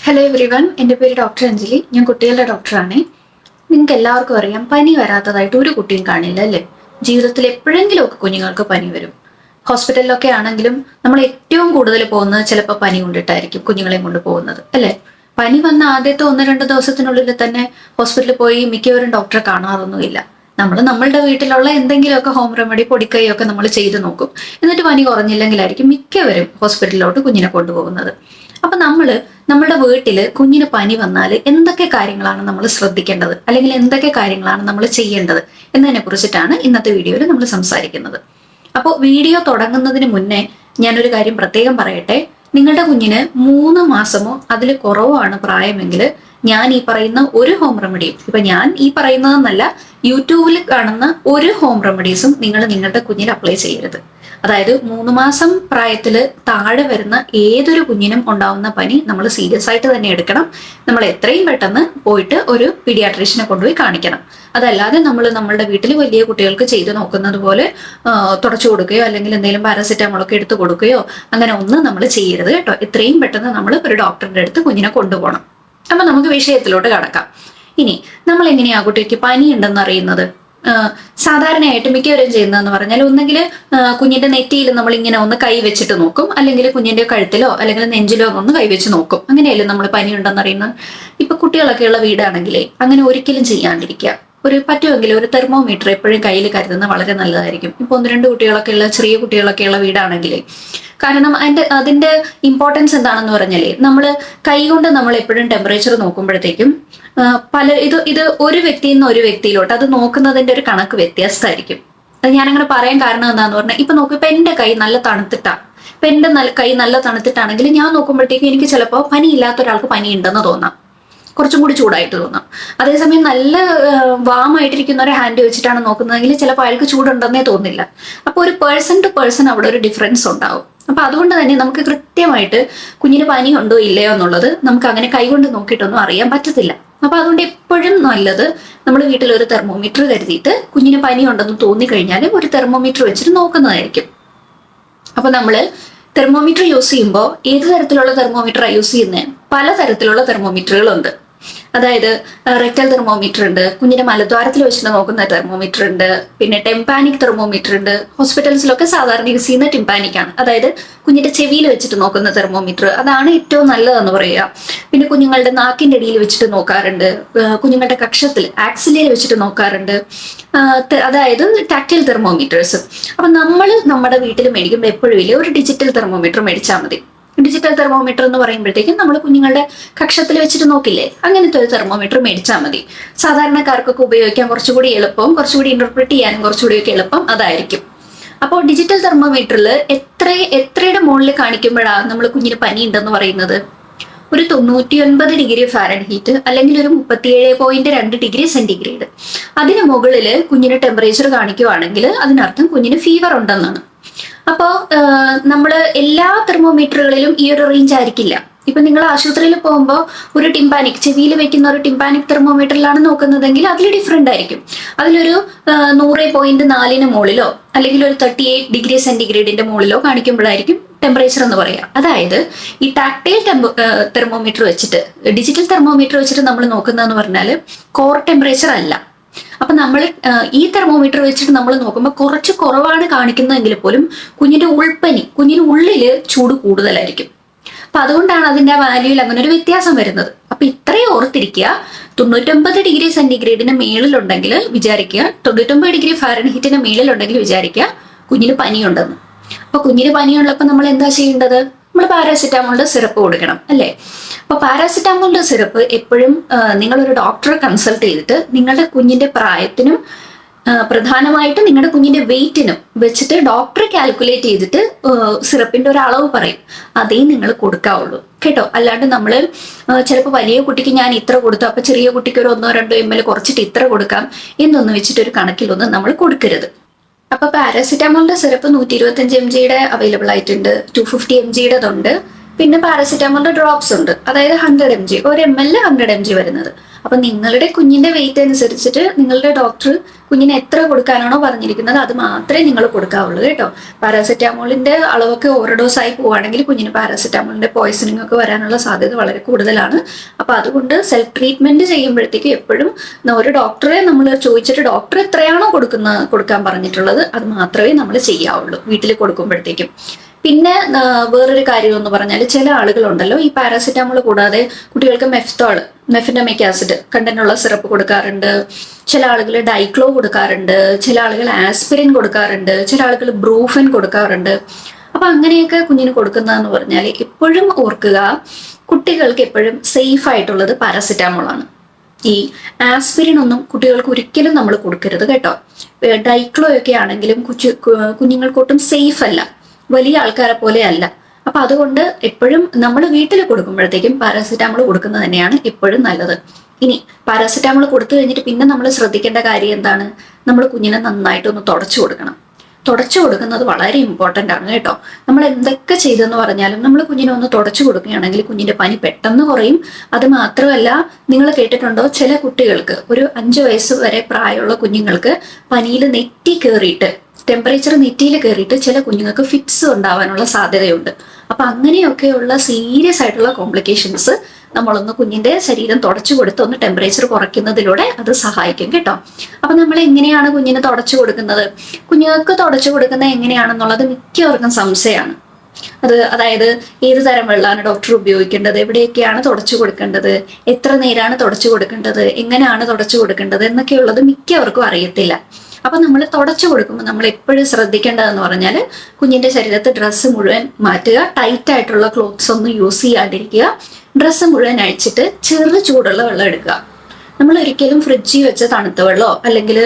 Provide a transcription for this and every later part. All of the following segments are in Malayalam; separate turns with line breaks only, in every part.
ഹലോ എവരി വൺ, എൻ്റെ പേര് ഡോക്ടർ അഞ്ജലി. ഞാൻ കുട്ടികളുടെ ഡോക്ടറാണ്. നിങ്ങൾക്ക് എല്ലാവർക്കും അറിയാം, പനി വരാത്തതായിട്ട് ഒരു കുട്ടിയും കാണില്ല അല്ലേ? ജീവിതത്തിൽ എപ്പോഴെങ്കിലുമൊക്കെ കുഞ്ഞുങ്ങൾക്ക് പനി വരും. ഹോസ്പിറ്റലിലൊക്കെ ആണെങ്കിലും നമ്മൾ ഏറ്റവും കൂടുതൽ പോകുന്നത് ചിലപ്പോൾ പനി കൊണ്ടിട്ടായിരിക്കും കുഞ്ഞുങ്ങളെയും കൊണ്ട് പോകുന്നത് അല്ലേ? പനി വന്ന ആദ്യത്തെ 1-2 ദിവസത്തിനുള്ളിൽ തന്നെ ഹോസ്പിറ്റലിൽ പോയി മിക്കവരും ഡോക്ടറെ കാണാറൊന്നുമില്ല. നമ്മൾ നമ്മളുടെ വീട്ടിലുള്ള എന്തെങ്കിലുമൊക്കെ ഹോം റെമഡി പൊടിക്കൈയൊക്കെ നമ്മൾ ചെയ്തു നോക്കും. എന്നിട്ട് പനി കുറഞ്ഞില്ലെങ്കിലായിരിക്കും മിക്കവരും ഹോസ്പിറ്റലിലോട്ട് കുഞ്ഞിനെ കൊണ്ടുപോകുന്നത്. അപ്പൊ നമ്മുടെ വീട്ടില് കുഞ്ഞിന് പനി വന്നാൽ എന്തൊക്കെ കാര്യങ്ങളാണ് നമ്മൾ ശ്രദ്ധിക്കേണ്ടത്, അല്ലെങ്കിൽ എന്തൊക്കെ കാര്യങ്ങളാണ് നമ്മൾ ചെയ്യേണ്ടത് എന്നതിനെ കുറിച്ചിട്ടാണ് ഇന്നത്തെ വീഡിയോയിൽ നമ്മൾ സംസാരിക്കുന്നത്. അപ്പോൾ വീഡിയോ തുടങ്ങുന്നതിന് മുന്നേ ഞാനൊരു കാര്യം പ്രത്യേകം പറയട്ടെ. നിങ്ങളുടെ കുഞ്ഞിന് 3 മാസമോ അതിൽ കുറവോ ആണ് പ്രായമെങ്കിൽ ഞാൻ ഈ പറയുന്ന ഒരു ഹോം റെമഡിയും, ഇപ്പൊ ഞാൻ ഈ പറയുന്നതെന്നല്ല, യൂട്യൂബിൽ കാണുന്ന ഒരു ഹോം റെമഡീസും നിങ്ങൾ നിങ്ങളുടെ കുഞ്ഞിന് അപ്ലൈ ചെയ്യരുത്. അതായത് 3 മാസം പ്രായത്തിൽ താഴെ വരുന്ന ഏതൊരു കുഞ്ഞിനും ഉണ്ടാവുന്ന പനി നമ്മൾ സീരിയസ് ആയിട്ട് തന്നെ എടുക്കണം. നമ്മൾ എത്രയും പെട്ടെന്ന് പോയിട്ട് ഒരു പീഡിയാട്രീഷ്യനെ കൊണ്ടുപോയി കാണിക്കണം. അതല്ലാതെ നമ്മളുടെ വീട്ടിൽ വലിയ കുട്ടികൾക്ക് ചെയ്തു നോക്കുന്നത് പോലെ തുടച്ചു കൊടുക്കുകയോ അല്ലെങ്കിൽ എന്തെങ്കിലും പാരസെറ്റാമോളൊക്കെ എടുത്തു കൊടുക്കുകയോ അങ്ങനെ ഒന്നും നമ്മൾ ചെയ്യരുത് കേട്ടോ. എത്രയും പെട്ടെന്ന് നമ്മൾ ഒരു ഡോക്ടറുടെ അടുത്ത് കുഞ്ഞിനെ കൊണ്ടുപോകണം. അപ്പൊ നമുക്ക് വിഷയത്തിലോട്ട് കടക്കാം. ഇനി നമ്മൾ എങ്ങനെയാ കുട്ടിക്ക് പനി ഉണ്ടെന്ന് അറിയുന്നത്? സാധാരണയായിട്ട് മിക്കവരും ചെയ്യുന്നതെന്ന് പറഞ്ഞാൽ ഒന്നെങ്കിൽ കുഞ്ഞിന്റെ നെറ്റിയിൽ നമ്മൾ ഇങ്ങനെ ഒന്ന് കൈ വെച്ചിട്ട് നോക്കും, അല്ലെങ്കിൽ കുഞ്ഞിന്റെ കഴുത്തിലോ അല്ലെങ്കിൽ നെഞ്ചിലോ ഒന്ന് കൈവച്ച് നോക്കും. അങ്ങനെയല്ലേ നമ്മൾ പനി ഉണ്ടെന്ന് അറിയുന്നത്. ഇപ്പൊ കുട്ടികളൊക്കെ ഉള്ള വീടാണെങ്കിലേ അങ്ങനെ ഒരിക്കലും ചെയ്യാണ്ടിരിക്കുക. പറ്റുമെങ്കിൽ ഒരു തെർമോമീറ്റർ എപ്പോഴും കയ്യിൽ കരുതുന്നത് വളരെ നല്ലതായിരിക്കും. ഇപ്പൊ 1-2 കുട്ടികളൊക്കെ ഉള്ള ചെറിയ കുട്ടികളൊക്കെ ഉള്ള വീടാണെങ്കിലേ, കാരണം അതിന്റെ ഇമ്പോർട്ടൻസ് എന്താണെന്ന് പറഞ്ഞാലേ, നമ്മൾ കൈ കൊണ്ട് നമ്മൾ എപ്പോഴും ടെമ്പറേച്ചർ നോക്കുമ്പോഴത്തേക്കും ഇത് ഒരു വ്യക്തിയിൽ നിന്ന് ഒരു വ്യക്തിയിലോട്ട് അത് നോക്കുന്നതിന്റെ ഒരു കണക്ക് വ്യത്യാസമായിരിക്കും. അത് ഞാനങ്ങനെ പറയാൻ കാരണം എന്താന്ന് പറഞ്ഞാൽ, ഇപ്പൊ നോക്കും, ഇപ്പൊ എന്റെ കൈ നല്ല തണുത്തിട്ടാ, ഇപ്പൊ എന്റെ കൈ നല്ല തണുത്തിട്ടാണെങ്കിൽ ഞാൻ നോക്കുമ്പോഴത്തേക്കും എനിക്ക് ചിലപ്പോൾ പനി ഇല്ലാത്ത ഒരാൾക്ക് പനി ഉണ്ടെന്ന് തോന്നാം, കുറച്ചും കൂടി ചൂടായിട്ട് തോന്നാം. അതേസമയം നല്ല വാമായിട്ടിരിക്കുന്ന ഒരു ഹാൻഡ് വെച്ചിട്ടാണ് നോക്കുന്നതെങ്കിൽ ചിലപ്പോൾ അയാൾക്ക് ചൂടുണ്ടെന്നേ തോന്നില്ല. അപ്പൊ ഒരു പേഴ്സൺ ടു പേഴ്സൺ അവിടെ ഒരു ഡിഫറൻസ് ഉണ്ടാവും. അപ്പൊ അതുകൊണ്ട് തന്നെ നമുക്ക് കൃത്യമായിട്ട് കുഞ്ഞിന് പനി ഉണ്ടോ ഇല്ലയോ എന്നുള്ളത് നമുക്ക് അങ്ങനെ കൈകൊണ്ട് നോക്കിയിട്ടൊന്നും അറിയാൻ പറ്റത്തില്ല. അപ്പൊ അതുകൊണ്ട് എപ്പോഴും നല്ലത് നമ്മൾ വീട്ടിൽ ഒരു തെർമോമീറ്റർ കരുതിയിട്ട് കുഞ്ഞിന് പനി ഉണ്ടെന്ന് തോന്നിക്കഴിഞ്ഞാൽ ഒരു തെർമോമീറ്റർ വെച്ചിട്ട് നോക്കുന്നതായിരിക്കും. അപ്പൊ നമ്മള് തെർമോമീറ്റർ യൂസ് ചെയ്യുമ്പോൾ ഏത് തരത്തിലുള്ള തെർമോമീറ്ററാണ് യൂസ് ചെയ്യുന്നത്? പല തരത്തിലുള്ള തെർമോമീറ്ററുകളുണ്ട്. അതായത് റെക്ടൽ തെർമോമീറ്റർ ഉണ്ട്, കുഞ്ഞിന്റെ മലദ്വാരത്തിൽ വെച്ചിട്ട് നോക്കുന്ന തെർമോമീറ്റർ ഉണ്ട്, പിന്നെ ടെംപാനിക് തെർമോമീറ്റർ ഉണ്ട്. ഹോസ്പിറ്റൽസിലൊക്കെ സാധാരണ യൂസ് ചെയ്യുന്ന ടെംപാനിക് ആണ്, അതായത് കുഞ്ഞിന്റെ ചെവിയിൽ വെച്ചിട്ട് നോക്കുന്ന തെർമോമീറ്റർ. അതാണ് ഏറ്റവും നല്ലതെന്ന് പറയുക. പിന്നെ കുഞ്ഞുങ്ങളുടെ നാക്കിന്റെ അടിയിൽ വെച്ചിട്ട് നോക്കാറുണ്ട്, കുഞ്ഞുങ്ങളുടെ കക്ഷത്തിൽ ആക്സിലയിൽ വെച്ചിട്ട് നോക്കാറുണ്ട്, അതായത് ടാക്ടൈൽ തെർമോമീറ്റേഴ്സ്. അപ്പൊ നമ്മൾ നമ്മുടെ വീട്ടിൽ മേടിക്കുമ്പോൾ എപ്പോഴും ഇല്ല, ഒരു ഡിജിറ്റൽ തെർമോമീറ്റർ മേടിച്ചാൽ മതി. ഡിജിറ്റൽ തെർമോമീറ്റർ എന്ന് പറയുമ്പോഴത്തേക്കും നമ്മൾ കുഞ്ഞുങ്ങളുടെ കക്ഷത്തിൽ വെച്ചിട്ട് നോക്കില്ലേ, അങ്ങനത്തെ ഒരു തെർമോമീറ്റർ മേടിച്ചാൽ മതി. സാധാരണക്കാർക്കൊക്കെ ഉപയോഗിക്കാൻ കുറച്ചുകൂടി എളുപ്പവും കുറച്ചുകൂടി ഇന്റർപ്രറ്റ് ചെയ്യാനും കുറച്ചുകൂടിയൊക്കെ എളുപ്പം അതായിരിക്കും. അപ്പോൾ ഡിജിറ്റൽ തെർമോമീറ്ററിൽ എത്രയുടെ മുകളിൽ കാണിക്കുമ്പോഴാണ് നമ്മൾ കുഞ്ഞിന് പനി ഉണ്ടെന്ന് പറയുന്നത്? ഒരു 99 ഡിഗ്രി ഫാരൻഹീറ്റ് അല്ലെങ്കിൽ ഒരു 37.2 ഡിഗ്രി സെന്റിഗ്രേഡ് അതിന് മുകളിൽ കുഞ്ഞിന് ടെമ്പറേച്ചർ കാണിക്കുവാണെങ്കിൽ അതിനർത്ഥം കുഞ്ഞിന് ഫീവർ ഉണ്ടെന്നാണ്. അപ്പോൾ നമ്മള് എല്ലാ തെർമോമീറ്ററുകളിലും ഈ ഒരു റേഞ്ച് ആയിരിക്കില്ല. ഇപ്പൊ നിങ്ങൾ ആശുപത്രിയിൽ പോകുമ്പോൾ ഒരു ടിംപാനിക്, ചെവിയിൽ വെക്കുന്ന ഒരു ടിംപാനിക് തെർമോമീറ്ററിലാണ് നോക്കുന്നതെങ്കിൽ അതിൽ ഡിഫറെന്റ് ആയിരിക്കും. അതിലൊരു 100.4 മുകളിലോ അല്ലെങ്കിൽ ഒരു 38 ഡിഗ്രി സെന്റിഗ്രേഡിന്റെ മുകളിലോ കാണിക്കുമ്പോഴായിരിക്കും ടെമ്പറേച്ചർ എന്ന് പറയാം. അതായത് ഈ ടാക്ടൈൽ തെർമോമീറ്റർ വെച്ചിട്ട്, ഡിജിറ്റൽ തെർമോമീറ്റർ വെച്ചിട്ട് നമ്മൾ നോക്കുന്നതെന്ന് പറഞ്ഞാൽ കോർ ടെമ്പറേച്ചർ അല്ല. അപ്പൊ നമ്മൾ ഈ തെർമോമീറ്റർ വെച്ചിട്ട് നമ്മൾ നോക്കുമ്പോൾ കുറച്ച് കുറവാണ് കാണിക്കുന്നതെങ്കിൽ പോലും കുഞ്ഞിന്റെ കുഞ്ഞിന് ഉള്ളില് ചൂട് കൂടുതലായിരിക്കും. അപ്പൊ അതുകൊണ്ടാണ് അതിന്റെ ആ വാല്യൂയിൽ അങ്ങനെ ഒരു വ്യത്യാസം വരുന്നത്. അപ്പൊ ഇത്രയും ഓർത്തിരിക്കുക, 99 ഡിഗ്രി സെന്റിഗ്രേഡിന് മേളിലുണ്ടെങ്കിൽ വിചാരിക്കുക, 99 ഡിഗ്രി ഫാരൻഹീറ്റിന് മേളിലുണ്ടെങ്കിൽ വിചാരിക്കുക കുഞ്ഞിന് പനിയുണ്ടെന്ന്. അപ്പൊ കുഞ്ഞിന് പനിയുള്ളപ്പോൾ നമ്മൾ എന്താ ചെയ്യേണ്ടത്? നമ്മൾ പാരാസിറ്റാമോളിന്റെ സിറപ്പ് കൊടുക്കണം അല്ലേ? അപ്പൊ പാരാസിറ്റാമോളിന്റെ സിറപ്പ് എപ്പോഴും നിങ്ങളൊരു ഡോക്ടറെ കൺസൾട്ട് ചെയ്തിട്ട് നിങ്ങളുടെ കുഞ്ഞിന്റെ പ്രായത്തിനും പ്രധാനമായിട്ട് നിങ്ങളുടെ കുഞ്ഞിന്റെ വെയിറ്റിനും വെച്ചിട്ട് ഡോക്ടർ കാൽക്കുലേറ്റ് ചെയ്തിട്ട് സിറപ്പിന്റെ ഒരു അളവ് പറയും, അതേ നിങ്ങൾ കൊടുക്കാവുള്ളൂ കേട്ടോ. അല്ലാണ്ട് നമ്മൾ ചിലപ്പോൾ വലിയ കുട്ടിക്ക് ഞാൻ ഇത്ര കൊടുത്തു, അപ്പൊ ചെറിയ കുട്ടിക്ക് ഒരു 1-2 ml കുറച്ചിട്ട് ഇത്ര കൊടുക്കാം എന്നൊന്നും വെച്ചിട്ട് ഒരു കണക്കിലൊന്നും നമ്മൾ കൊടുക്കരുത്. അപ്പൊ പാരാസിറ്റാമോളിന്റെ സിറപ്പ് 125 mg അവൈലബിൾ ആയിട്ടുണ്ട്, 250 mg ഉണ്ട്, പിന്നെ പാരാസിറ്റാമോളിന്റെ ഡ്രോപ്സ് ഉണ്ട്, അതായത് 100 mg, 1 ml 100 mg വരുന്നത്. അപ്പൊ നിങ്ങളുടെ കുഞ്ഞിന്റെ വെയിറ്റ് അനുസരിച്ചിട്ട് നിങ്ങളുടെ ഡോക്ടർ കുഞ്ഞിന് എത്ര കൊടുക്കാനാണോ പറഞ്ഞിരിക്കുന്നത് അത് മാത്രമേ നിങ്ങൾ കൊടുക്കാവുള്ളൂ കേട്ടോ. പാരാസെറ്റാമോളിന്റെ അളവൊക്കെ ഓവർഡോസ് ആയി പോവുകയാണെങ്കിൽ കുഞ്ഞിന് പാരാസെറ്റാമോളിന്റെ പോയ്സണിങ് ഒക്കെ വരാനുള്ള സാധ്യത വളരെ കൂടുതലാണ്. അപ്പൊ അതുകൊണ്ട് സെൽഫ് ട്രീറ്റ്മെന്റ് ചെയ്യുമ്പോഴത്തേക്ക് എപ്പോഴും ഒരു ഡോക്ടറെ നമ്മൾ ചോദിച്ചിട്ട് ഡോക്ടർ എത്രയാണോ കൊടുക്കാൻ പറഞ്ഞിട്ടുള്ളത് അത് മാത്രമേ നമ്മൾ ചെയ്യാവുള്ളൂ വീട്ടിൽ കൊടുക്കുമ്പോഴത്തേക്കും. പിന്നെ വേറൊരു കാര്യം എന്ന് പറഞ്ഞാൽ ചില ആളുകളുണ്ടല്ലോ ഈ പാരാസെറ്റാമോൾ കൂടാതെ കുട്ടികൾക്ക് മെഫിനമിക് ആസിഡ് കണ്ടന്റുള്ള സിറപ്പ് കൊടുക്കാറുണ്ട്, ചില ആളുകൾ ഡൈക്ലോ കൊടുക്കാറുണ്ട്, ചില ആളുകൾ ആസ്പിരിൻ കൊടുക്കാറുണ്ട്, ചില ആളുകൾ ബ്രൂഫൻ കൊടുക്കാറുണ്ട്. അപ്പൊ അങ്ങനെയൊക്കെ കുഞ്ഞിന് കൊടുക്കുന്നതെന്ന് പറഞ്ഞാൽ എപ്പോഴും ഓർക്കുക, കുട്ടികൾക്ക് എപ്പോഴും സേഫ് ആയിട്ടുള്ളത് പാരാസെറ്റാമോൾ ആണ്. ഈ ആസ്പിരിൻ ഒന്നും കുട്ടികൾക്ക് ഒരിക്കലും നമ്മൾ കൊടുക്കരുത് കേട്ടോ. ഡൈക്ലോ ഒക്കെ ആണെങ്കിലും കുഞ്ഞുങ്ങൾക്കൊട്ടും സേഫ് അല്ല, വലിയ ആൾക്കാരെ പോലെ അല്ല. അപ്പൊ അതുകൊണ്ട് എപ്പോഴും നമ്മൾ വീട്ടിൽ കൊടുക്കുമ്പോഴത്തേക്കും പാരാസെറ്റാമോൾ കൊടുക്കുന്നത് തന്നെയാണ് എപ്പോഴും നല്ലത്. ഇനി പാരാസെറ്റാമോൾ കൊടുത്തു കഴിഞ്ഞിട്ട് പിന്നെ നമ്മൾ ശ്രദ്ധിക്കേണ്ട കാര്യം എന്താണ്? നമ്മൾ കുഞ്ഞിനെ നന്നായിട്ടൊന്ന് തുടച്ചു കൊടുക്കണം. തുടച്ചു കൊടുക്കുന്നത് വളരെ ഇമ്പോർട്ടൻ്റ് ആണ് കേട്ടോ. നമ്മൾ എന്തൊക്കെ ചെയ്തെന്ന് പറഞ്ഞാലും നമ്മൾ കുഞ്ഞിനെ ഒന്ന് തുടച്ചു കൊടുക്കുകയാണെങ്കിൽ കുഞ്ഞിന്റെ പനി പെട്ടെന്ന് കുറയും. അത് മാത്രമല്ല, നിങ്ങൾ കേട്ടിട്ടുണ്ടോ ചില കുട്ടികൾക്ക് ഒരു 5 വയസ്സ് വരെ പ്രായമുള്ള കുഞ്ഞുങ്ങൾക്ക് പനിയിൽ നെറ്റി കയറിയിട്ട് ടെമ്പറേച്ചർ നെറ്റിയിൽ കയറിയിട്ട് ചില കുഞ്ഞുങ്ങൾക്ക് ഫിറ്റ്സ് ഉണ്ടാവാനുള്ള സാധ്യതയുണ്ട്. അപ്പൊ അങ്ങനെയൊക്കെയുള്ള സീരിയസ് ആയിട്ടുള്ള കോംപ്ലിക്കേഷൻസ് നമ്മളൊന്ന് കുഞ്ഞിന്റെ ശരീരം തുടച്ചു കൊടുത്ത് ഒന്ന് ടെമ്പറേച്ചർ കുറയ്ക്കുന്നതിലൂടെ അത് സഹായിക്കും കേട്ടോ. അപ്പൊ നമ്മൾ എങ്ങനെയാണ് കുഞ്ഞിന് തുടച്ചു കൊടുക്കുന്നത്? കുഞ്ഞുങ്ങൾക്ക് തുടച്ചു കൊടുക്കുന്നത് എങ്ങനെയാണെന്നുള്ളത് മിക്കവർക്കും സംശയമാണ്. അതായത് ഏത് തരം വെള്ളമാണ് ഡോക്ടർ ഉപയോഗിക്കേണ്ടത്, എവിടെയൊക്കെയാണ് തുടച്ചു കൊടുക്കേണ്ടത്, എത്ര നേരമാണ് തുടച്ചു കൊടുക്കേണ്ടത്, എങ്ങനെയാണ് തുടച്ചു കൊടുക്കേണ്ടത് എന്നൊക്കെയുള്ളത് മിക്കവർക്കും അറിയത്തില്ല. അപ്പൊ നമ്മൾ തുടച്ചു കൊടുക്കുമ്പോൾ നമ്മൾ എപ്പോഴും ശ്രദ്ധിക്കേണ്ടതെന്ന് പറഞ്ഞാൽ കുഞ്ഞിന്റെ ശരീരത്ത് ഡ്രസ്സ് മുഴുവൻ മാറ്റുക, ടൈറ്റ് ആയിട്ടുള്ള ക്ലോത്ത്സ് ഒന്നും യൂസ് ചെയ്യാണ്ടിരിക്കുക, ഡ്രസ്സ് മുഴുവൻ അഴിച്ചിട്ട് ചെറു ചൂടുള്ള വെള്ളം എടുക്കുക. നമ്മൾ ഒരിക്കലും ഫ്രിഡ്ജിൽ വെച്ച തണുത്ത വെള്ളമോ അല്ലെങ്കിൽ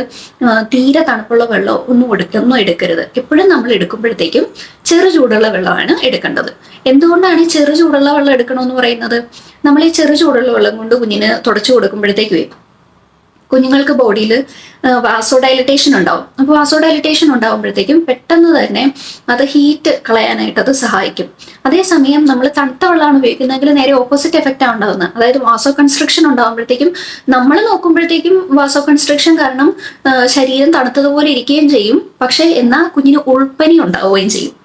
തീരെ തണുപ്പുള്ള വെള്ളമോ ഒന്നും എടുക്കരുത്. എപ്പോഴും നമ്മൾ എടുക്കുമ്പോഴത്തേക്കും ചെറു ചൂടുള്ള വെള്ളമാണ് എടുക്കേണ്ടത്. എന്തുകൊണ്ടാണ് ഈ ചെറു ചൂടുള്ള വെള്ളം എടുക്കണമെന്ന് പറയുന്നത്? നമ്മൾ ഈ ചെറു ചൂടുള്ള വെള്ളം കൊണ്ട് കുഞ്ഞിന് തുടച്ചു കൊടുക്കുമ്പോഴത്തേക്ക് കുഞ്ഞുങ്ങൾക്ക് ബോഡിയിൽ വാസോഡൈലറ്റേഷൻ ഉണ്ടാവും. അപ്പോൾ വാസോഡൈലറ്റേഷൻ ഉണ്ടാകുമ്പോഴത്തേക്കും പെട്ടെന്ന് തന്നെ അത് ഹീറ്റ് കളയാനായിട്ട് അത് സഹായിക്കും. അതേസമയം നമ്മൾ തണുത്ത വെള്ളമാണ് ഉപയോഗിക്കുന്നതെങ്കിൽ നേരെ ഓപ്പോസിറ്റ് എഫക്റ്റ് ആണ് ഉണ്ടാകുന്നത്. അതായത് വാസോ കൺസ്ട്രക്ഷൻ ഉണ്ടാകുമ്പോഴത്തേക്കും നമ്മൾ നോക്കുമ്പോഴത്തേക്കും വാസോ കൺസ്ട്രക്ഷൻ കാരണം ശരീരം തണുത്തതുപോലെ ഇരിക്കുകയും ചെയ്യും, പക്ഷെ എന്നാൽ കുഞ്ഞിന് ഉൾപ്പനി ഉണ്ടാവുകയും ചെയ്യും.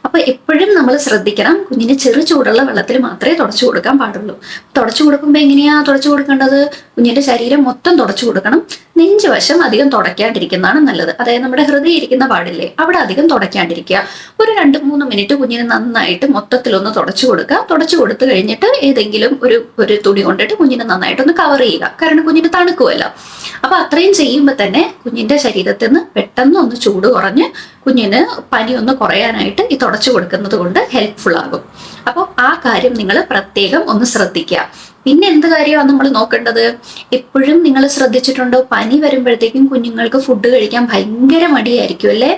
അപ്പൊ എപ്പോഴും നമ്മൾ ശ്രദ്ധിക്കണം, കുഞ്ഞിന് ചെറു ചൂടുള്ള വെള്ളത്തിൽ മാത്രമേ തുടച്ചു കൊടുക്കാൻ പാടുള്ളൂ. തുടച്ചു കൊടുക്കുമ്പോൾ എങ്ങനെയാ തുടച്ചു കൊടുക്കേണ്ടത്? കുഞ്ഞിന്റെ ശരീരം മൊത്തം തുടച്ചു കൊടുക്കണം. നെഞ്ച് വശം അധികം തുടയ്ക്കാണ്ടിരിക്കുന്നതാണ് നല്ലത്. അതായത് നമ്മുടെ ഹൃദയം ഇരിക്കുന്ന പാടില്ലേ, അവിടെ അധികം തുടയ്ക്കാണ്ടിരിക്കുക. ഒരു 2-3 മിനിറ്റ് കുഞ്ഞിന് നന്നായിട്ട് മൊത്തത്തിലൊന്ന് തുടച്ചു കൊടുക്കുക. തുടച്ചു കൊടുത്തു കഴിഞ്ഞിട്ട് ഏതെങ്കിലും ഒരു തുണി കൊണ്ടിട്ട് കുഞ്ഞിനെ നന്നായിട്ടൊന്ന് കവർ ചെയ്യുക. കാരണം കുഞ്ഞിന് തണുക്കുമല്ലോ. അപ്പൊ അത്രയും ചെയ്യുമ്പോൾ തന്നെ കുഞ്ഞിന്റെ ശരീരത്തിൽ നിന്ന് പെട്ടെന്ന് ഒന്ന് ചൂട് കുറഞ്ഞ് കുഞ്ഞിന് പനി ഒന്ന് കുറയാനായിട്ട് ഈ തുടച്ചു കൊടുക്കുന്നത് കൊണ്ട് ഹെൽപ്ഫുൾ ആകും. അപ്പോൾ ആ കാര്യം നിങ്ങൾ പ്രത്യേകം ഒന്ന് ശ്രദ്ധിക്കുക. പിന്നെ എന്ത് കാര്യമാണ് നമ്മൾ നോക്കേണ്ടത്? എപ്പോഴും നിങ്ങൾ ശ്രദ്ധിച്ചിട്ടുണ്ടോ, പനി വരുമ്പോഴത്തേക്കും കുഞ്ഞുങ്ങൾക്ക് ഫുഡ് കഴിക്കാൻ ഭയങ്കര മടിയായിരിക്കും അല്ലേ?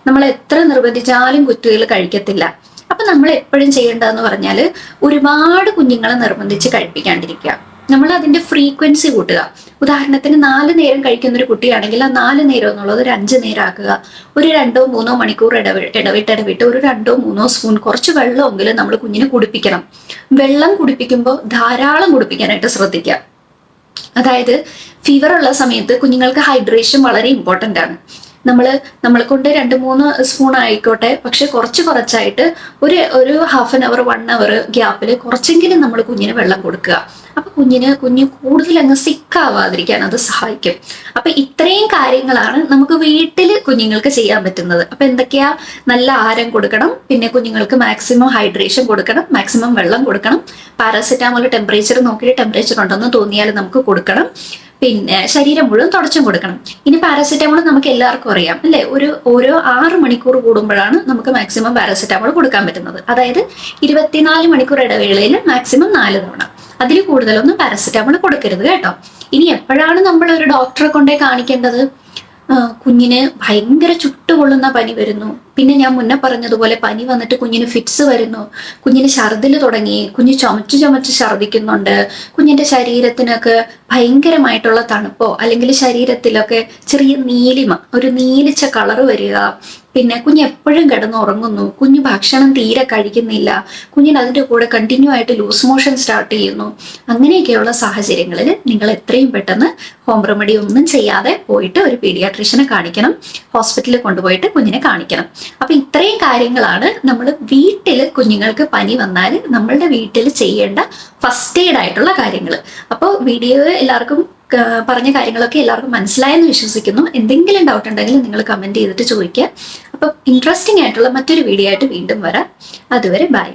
നമ്മൾ എത്ര നിർബന്ധിച്ചാലും കുട്ടികൾ കഴിക്കത്തില്ല. അപ്പൊ നമ്മൾ എപ്പോഴും ചെയ്യേണ്ടതെന്ന് പറഞ്ഞാൽ ഒരുപാട് കുഞ്ഞുങ്ങളെ നിർബന്ധിച്ച് കഴിപ്പിക്കാണ്ടിരിക്കുക. നമ്മൾ അതിന്റെ ഫ്രീക്വൻസി കൂട്ടുക. ഉദാഹരണത്തിന് 4 നേരം കഴിക്കുന്ന ഒരു കുട്ടിയാണെങ്കിൽ ആ 4 നേരം എന്നുള്ളത് ഒരു 5 നേരം ആക്കുക. ഒരു 2-3 മണിക്കൂർ ഇടവിട്ട് ഒരു 2-3 സ്പൂൺ കുറച്ച് വെള്ളമെങ്കിലും നമ്മൾ കുഞ്ഞിനെ കുടിപ്പിക്കണം. വെള്ളം കുടിപ്പിക്കുമ്പോൾ ധാരാളം കുടിപ്പിക്കാനായിട്ട് ശ്രദ്ധിക്കുക. അതായത് ഫീവർ ഉള്ള സമയത്ത് കുഞ്ഞുങ്ങൾക്ക് ഹൈഡ്രേഷൻ വളരെ ഇമ്പോർട്ടൻ്റ് ആണ്. നമ്മളെ കൊണ്ട് 2-3 സ്പൂൺ ആയിക്കോട്ടെ, പക്ഷെ കുറച്ചായിട്ട് ഒരു ഹാഫ് ആൻ അവർ 1 അവർ ഗ്യാപ്പിൽ കുറച്ചെങ്കിലും നമ്മൾ കുഞ്ഞിന് വെള്ളം കൊടുക്കുക. അപ്പൊ കുഞ്ഞ് കൂടുതൽ അങ്ങ് സിക്കാവാതിരിക്കാൻ അത് സഹായിക്കും. അപ്പൊ ഇത്രയും കാര്യങ്ങളാണ് നമുക്ക് വീട്ടിൽ കുഞ്ഞുങ്ങൾക്ക് ചെയ്യാൻ പറ്റുന്നത്. അപ്പൊ എന്തൊക്കെയാ? നല്ല ആഹാരം കൊടുക്കണം, പിന്നെ കുഞ്ഞുങ്ങൾക്ക് മാക്സിമം ഹൈഡ്രേഷൻ കൊടുക്കണം, മാക്സിമം വെള്ളം കൊടുക്കണം, പാരാസെറ്റാമോൾ ടെമ്പറേച്ചർ നോക്കിയിട്ട് ടെമ്പറേച്ചർ ഉണ്ടെന്ന് തോന്നിയാൽ നമുക്ക് കൊടുക്കണം, പിന്നെ ശരീരം മുഴുവൻ തുടച്ചും കൊടുക്കണം. ഇനി പാരാസെറ്റാമോൾ നമുക്ക് എല്ലാവർക്കും അറിയാം അല്ലെ, ഓരോ 6 മണിക്കൂർ കൂടുമ്പോഴാണ് നമുക്ക് മാക്സിമം പാരാസെറ്റാമോൾ കൊടുക്കാൻ പറ്റുന്നത്. അതായത് 24 മണിക്കൂർ ഇടവേളയിൽ മാക്സിമം 4 തവണ. അതിൽ കൂടുതലൊന്നും പാരാസെറ്റാമോൾ കൊടുക്കരുത് കേട്ടോ. ഇനി എപ്പോഴാണ് നമ്മൾ ഒരു ഡോക്ടറെ കൊണ്ടേ കാണിക്കേണ്ടത്? കുഞ്ഞിന് ഭയങ്കര ചുട്ട ചുട്ടുപൊള്ളുന്ന പനി വരുന്നു. പിന്നെ ഞാൻ മുന്നേ പറഞ്ഞതുപോലെ പനി വന്നിട്ട് കുഞ്ഞിന് ഫിറ്റ്സ് വരുന്നു, കുഞ്ഞിന് ഛർദിൽ തുടങ്ങി, കുഞ്ഞ് ചുമച്ച് ചുമച്ച് ഛർദിക്കുന്നുണ്ട്, കുഞ്ഞിന്റെ ശരീരത്തിനൊക്കെ ഭയങ്കരമായിട്ടുള്ള തണുപ്പോ അല്ലെങ്കിൽ ശരീരത്തിലൊക്കെ ചെറിയ നീലിമ, ഒരു നീലിച്ച കളറ് വരിക, പിന്നെ കുഞ്ഞ് എപ്പോഴും കിടന്നുറങ്ങുന്നു, കുഞ്ഞ് ഭക്ഷണം തീരെ കഴിക്കുന്നില്ല, കുഞ്ഞിന് അതിൻ്റെ കൂടെ കണ്ടിന്യൂ ആയിട്ട് ലൂസ് മോഷൻ സ്റ്റാർട്ട് ചെയ്യുന്നു. അങ്ങനെയൊക്കെയുള്ള സാഹചര്യങ്ങളിൽ നിങ്ങൾ എത്രയും പെട്ടെന്ന് ഹോം റെമഡി ഒന്നും ചെയ്യാതെ പോയിട്ട് ഒരു പീഡിയാട്രീഷ്യനെ കാണിക്കണം, ഹോസ്പിറ്റലിൽ കൊണ്ടുപോയിട്ട് കുഞ്ഞിനെ കാണിക്കണം. അപ്പൊ ഇത്രയും കാര്യങ്ങളാണ് നമ്മൾ വീട്ടിൽ കുഞ്ഞുങ്ങൾക്ക് പനി വന്നാൽ നമ്മളുടെ വീട്ടിൽ ചെയ്യേണ്ട ഫസ്റ്റ് എയ്ഡ് ആയിട്ടുള്ള കാര്യങ്ങൾ. അപ്പോൾ വീഡിയോ എല്ലാവർക്കും പറഞ്ഞ കാര്യങ്ങളൊക്കെ എല്ലാവർക്കും മനസ്സിലായെന്ന് വിശ്വസിക്കുന്നു. എന്തെങ്കിലും ഡൗട്ട് ഉണ്ടെങ്കിൽ നിങ്ങൾ കമന്റ് ചെയ്തിട്ട് ചോദിക്കുക. അപ്പം ഇൻട്രസ്റ്റിംഗ് ആയിട്ടുള്ള മറ്റൊരു വീഡിയോ ആയിട്ട് വീണ്ടും വരാം. അതുവരെ ബൈ.